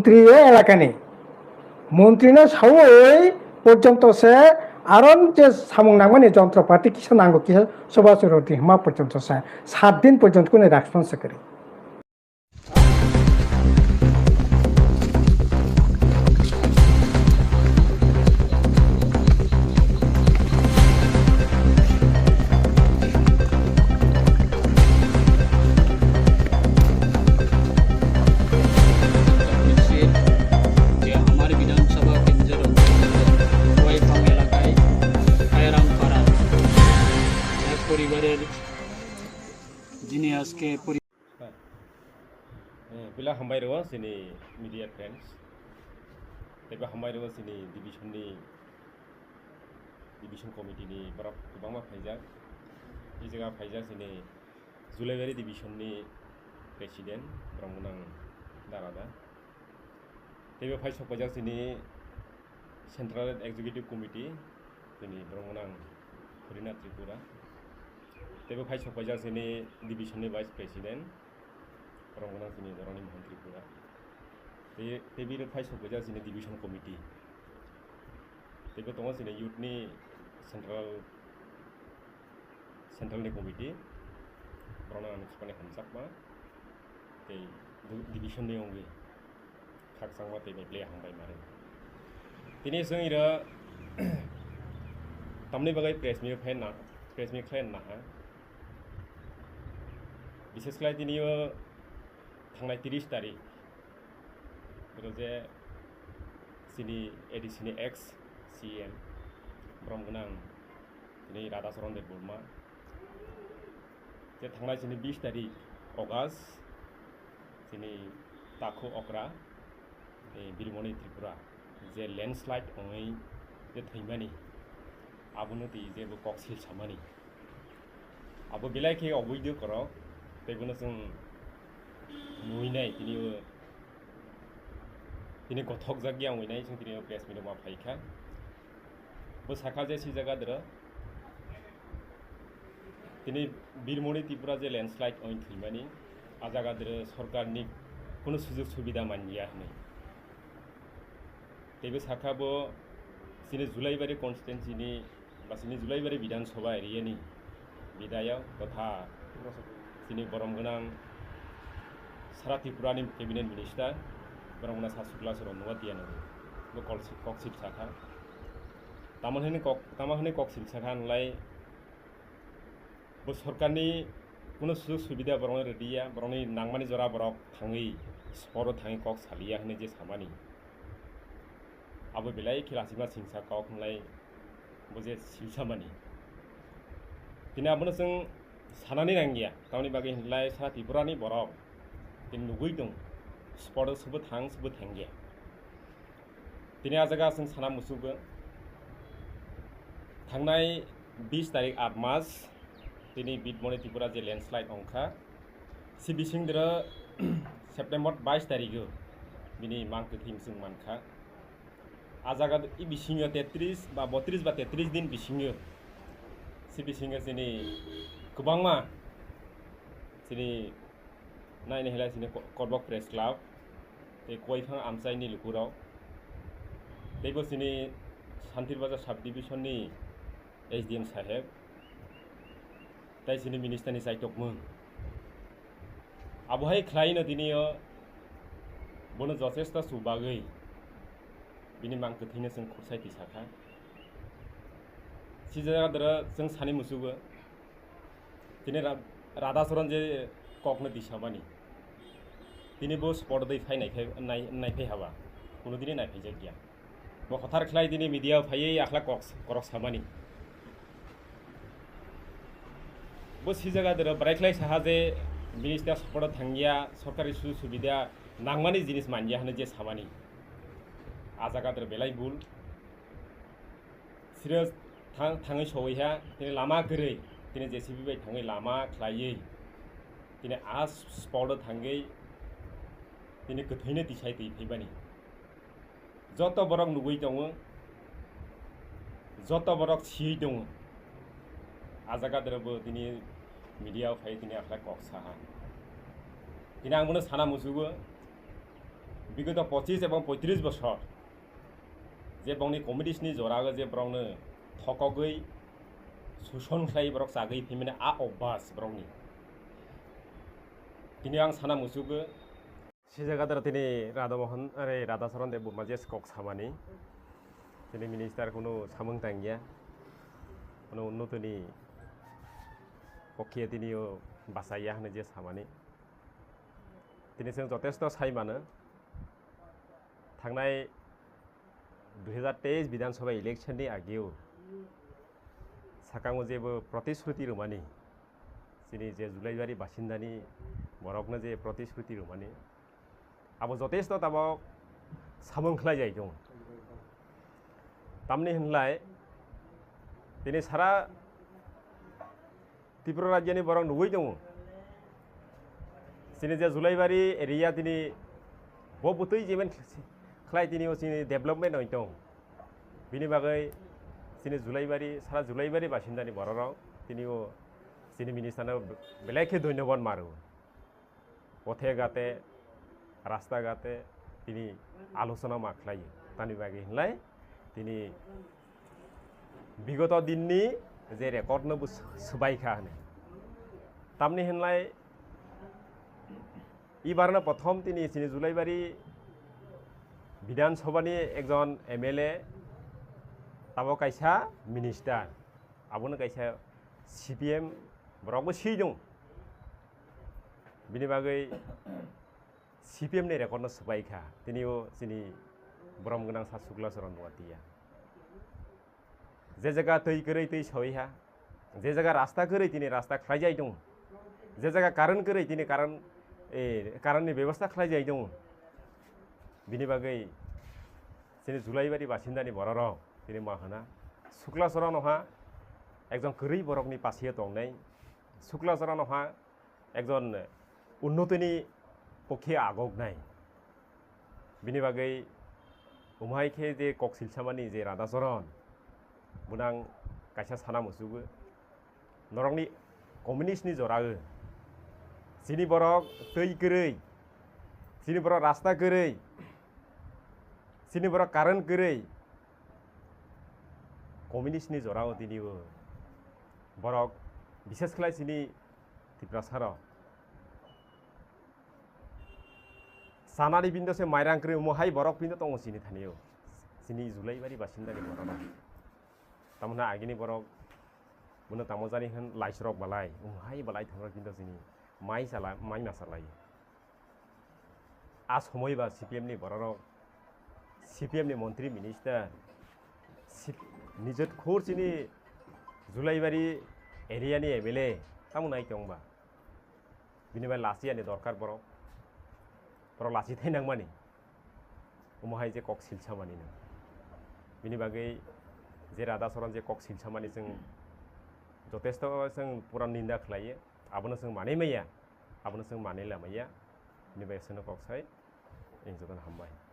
মন্ত্রী এলাকানি মন্ত্রীনো সাওই পর্যন্ত সে আরন যে সামং নাংমানি যন্ত্রপাতি কিসা নাঙ্গো কিসা সভা সরতি মা পর্যন্ত সে 7 দিন পর্যন্ত কোনো রেসপন্স করে পরিবারের যিনি আজকে bila hambai rawa sini media friends teba hambai rawa sini division committee ni barap kubangma phaijak ei jaga phaijak sini Julaibari division ni president Brahmanang Darada teba phai sokpajak sini central executive committee sini Brahmanang Horina Tripura teba phai sokpajak sini division ni vice president Brahmanang sini Dorani Mohan Tripura tebi phai sokpajak sini division committee teba tongo sini youth ni central ni committee Brahmanang Chapane Hamsakma tei division ni ongi khaksangma tei play hambai mare tini sung ira tamni bagai press meet plan na বিশেষ করে তিনিও थांनाय 30 तारिख जे सिनि एडिसिनि ex CM ब्रह्मगोनां दिनै राधाचरण देब Burma जे थांनाय सिनि 20 तारिख अगस्त सिनि ताखो अक्रा बिरमणि त्रिपुरा जे लैंडस्लाइड ओङै जे थैमानि आबुनो ति जेबो कक्सिल सामानि आबो बिलाइखे अबैदो कर तेबोनो जों नुइनाय दिनै गथक जागिया नुइनाय जों दिनै प्रेस मिट मा फाइखा बो साखा जे सि जागा दर दिनै बिरमणि त्रिपुरा जे लैंडस्लाइड ओइ थैमानि आ जागा दर सरकारनि कोनो सुजुग सुबिदा मानिया हनै तेबो साखाबो सिनि जुलाइबारि कन्स्टिट्युएन्सिनि बा सिनि जुलाइबारि विधानसभा एरियानि बिधायक तथा सिनि बरमगोनां सारा त्रिपुरानि कैबिनेट मिनिस्टार ब्रह्मगोनां सासुग्ला सर नुवातियानो बो कक्सिल साखा तामाहनि कक्सिल साखा नलाय बो सरकारनि कोनो सुजुग सुबिदा बरंनि रेडिया बरंनि नांमानि जरा बरक थाङै स्परो थाङै कक सालिया होनो जे सामानि आबो बेलाय खिलासिमा सिंसा कक नलाय बो जे सिलसामानि दिनै आबोनो जों सानानै नांगिया गावनि बागै होनलाय सारा त्रिपुरानि बरक दिन नुगै दं स्पट सबो थां सबो थेंगे दिनै आ जागा जों साना मुसुगो थांनाय 20 तारिख 8 मास दिनै बिरमणि त्रिपुरा जे लैंडस्लाइड अंखा सिबिसिं दर सेप्टेम्बर 22 तारिख बिनि मांखो थीमसिं मानखा आ जागा इ बिसिङो 33 बा 32 बा 33 दिन बिसिङो सिबिसिङो जोंनि गोबांमा जोंनि नायनो हेला सिनि करबक प्रेस क्लाब ते कोइफां आमसाइनि लुकुराव तेबो सिनि शान्तिर बाजार सब डिविजन नि एसडीएम साहेब ताइ सिनि मिनिस्टारनि साइटकमोन आबहाय ख्लाइनो दिनियो बनो जथेस्थ सुबागै बिनि मांखो थैनो जों खरसायथि साखा सिजागा दर जों सानि मुसुगो दिनै राधाचरण जे ककनो दिसामानि दिनै बो स्पट दै नायफाय हाबा कोनो दिनै नायफायजा गैया बो हथार ख्लाय दिनै मिडिया फायै आखला करक सामानि बो सि जागा दर ब्राइख्लाय साहा जे मिनिस्टार स्पट थांगिया सरकारि सुजुग सुबिदा नांमानि जिनिस मानिया होनो जे सामानि आ जागा दर बेलाय बुल सिरो थाङै सौहैहा दिनै लामा गोरै दिनै जेसिबि बाय थाङै लामा ख्लायै दिनै आ स्पट थाङै दिनै गोथैनो दिसाय दै फैबानि जत बरक नुगै दङ जत बरक सियै दङ आ जागा दरबो दिनै मिडिया फाय दिनै आखला कक साहा दिनै आंबोनो साना मुसुगो বিগত 25 এবং 35 বছর যে বংনি কমিউনিস্টনি জরাগো যে ব্রংनो थकगै सुसन खालाय ब्रक जागै फैमाने आ अभ्यास ब्रंनि दिनै आं साना मुसुगो से जायगादार दिनै राधामोहन आरो राधाचरण देव बर्मा जे कक सामानि दिनै मिनिस्टार कोनो सामों तांगिया कोनो उन्नतनि पक्षे दिनै बासाया होनो जे सामानि दिनै जों जथेस्थ सायमानो थांनाय 2023 विधानसभा इलेक्शननि आगेव साकांगो जेबो प्रतिश्रुति रोमानि जोंनि जे जुलाइबारि बासिन्दानि बरकनो जे प्रतिश्रुति रोमानि आबो जथेस्थ ताबो सामोंख्लाय जाय दं तामनि होनलाय दिनै सारा त्रिपुरा राज्योनि बरक नुबै दं जोंनि जे जुलाइबारि एरिया दिनै बहुतै जेमोन खालाय दिनै जोंनि डेभेलपमेन्ट हय दं बिनि बागै जोंनि जुलाइबारि सारा जुलाइबारि बासिन्दानि बरराव दिनै जोंनि मिनिस्टारनो बेलायखे धन्यबाद मारो पथे गाते रास्ता गाते दिनै आलोचना माख्लायो तानि बागै होनलाय दिनै विगत दिननि जे रेकर्डनो सोबायखा होनो तामनि होनलाय इबारनो प्रथम दिनै जोंनि जुलाइबारि विधानसभानि एकजन MLA ताबो कायसा मिनिस्टार आबोनो कायसा CPM बरकबो सि दं बिनि बागै CPM नि रेकर्डनो सोबायखा दिनै जोंनि ब्रह्म गोनां सा सुक्लाचरण नुवातिया जे जायगा दै गोरै दै सहैहा जे जायगा रास्ता गोरै दिनै रास्ता खालायजाय दं जे जायगा कारेन्ट गोरै दिनै कारेन्टनि बेबस्था खालायजाय दं बिनि बागै जोंनि जुलाइबारि बासिन्दानि बरराव दिनै मा होना सुक्लाचरणहा एकजन गोरै बरकनि पासे दंनाय सुक्लाचरणहा एकजन उन्नतिनि पक्षे आगगनाय बिनि बागै उमहायखे जे कक सिलसामानि जे राधाचरण बुनां कायसा साना मुसुगो नरंनि कमिउनिस्टनि जरागो जिनि बरक दै गोरै जिनि बरक रास्ता गोरै जिनि बरक कारेन्ट गोरै कमिउनिस्टनि जराव दिनै बरक बिसेस खालाय जिनि त्रिपुरासाराव सानानि बिन्दोसे माइरांक्रि उमहाय बरक बिन्दो दङ जिनि थानायाव जिनि जुलाइबारि बासिन्दानि बरक तामोना आगिनि बरक बुनो तामोजानि होन लाइसरक बालाय उमहाय बालाय थांग्रा बिन्दो जिनि माइ नासालायो आ समयबा CPM नि बरक CPM नि मन्त्री मिनिस्टार निजत खोर जिनि जुलाइबारि एरियानि MLA तामोनाय दंबा बिनिफ्राय लासियानि दरकार बरक लासि थाइनांमानि उमहाय जे कक सिलसामानिनो बिनि बागै जे राधाचरण जे कक सिलसामानि जों जथेस्थ जों पुरा निन्दा खालायो आबोनो जों माने मैया आबोनो जों माने लामैया बिनिफ्राय सोनो ककसाय इंजोगन हामबाय